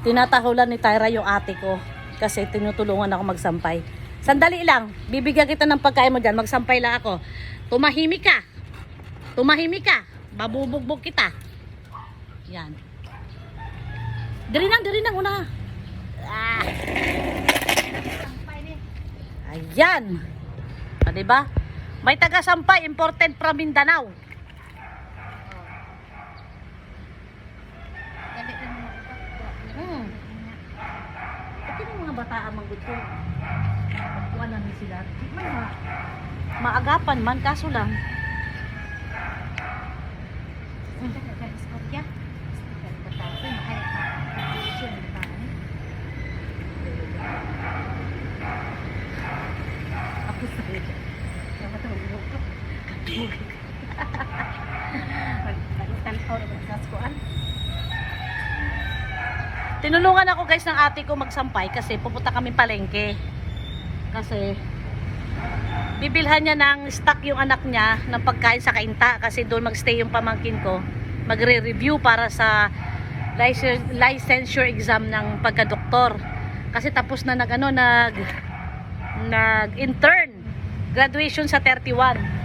Tinatahulan ni Tyra yung ate ko kasi tinutulungan ako magsampay. Sandali lang, bibigyan kita ng pagkain mo dyan. Magsampay lang ako. Tumahimik ka. Tumahimik ka. Babubugbog kita. Yan. Dali nang una. Ah. Ayan. Ah, diba? May taga-sampay, imported from Mindanao. Ito yung mga bataan manggusto. Pagkuha namin sila. Maagapan man, kaso lang. Tinulungan ako guys ng ate ko magsampay kasi pupunta kami palengke. Kasi bibilhan niya ng stock yung anak niya ng pagkain sa Kainta kasi doon magstay yung pamangkin ko. Magre-review para sa licensure exam ng pagka-doktor. Kasi tapos na nag-intern. Graduation sa 31.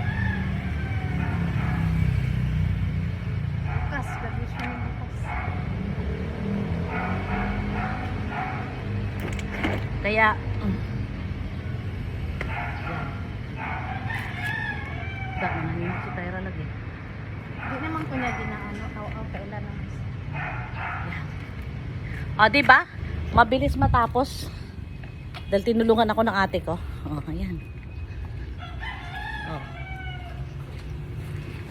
Kaya bak nanginit si Tyra lagi. Di naman ko niya ginaano kailan na. O, diba? Mabilis matapos. Dahil tinulungan ako ng ate ko. O, ayan. O.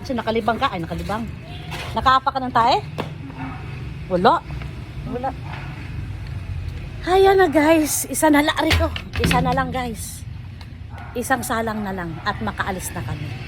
Kasi nakalibang ka. Ay, nakalibang. Nakaapa ka ng tae? Wala. Wala. Ayan na guys. Isa na lang ko. Isa na lang guys. Isang salang na lang. At makaalis na kami.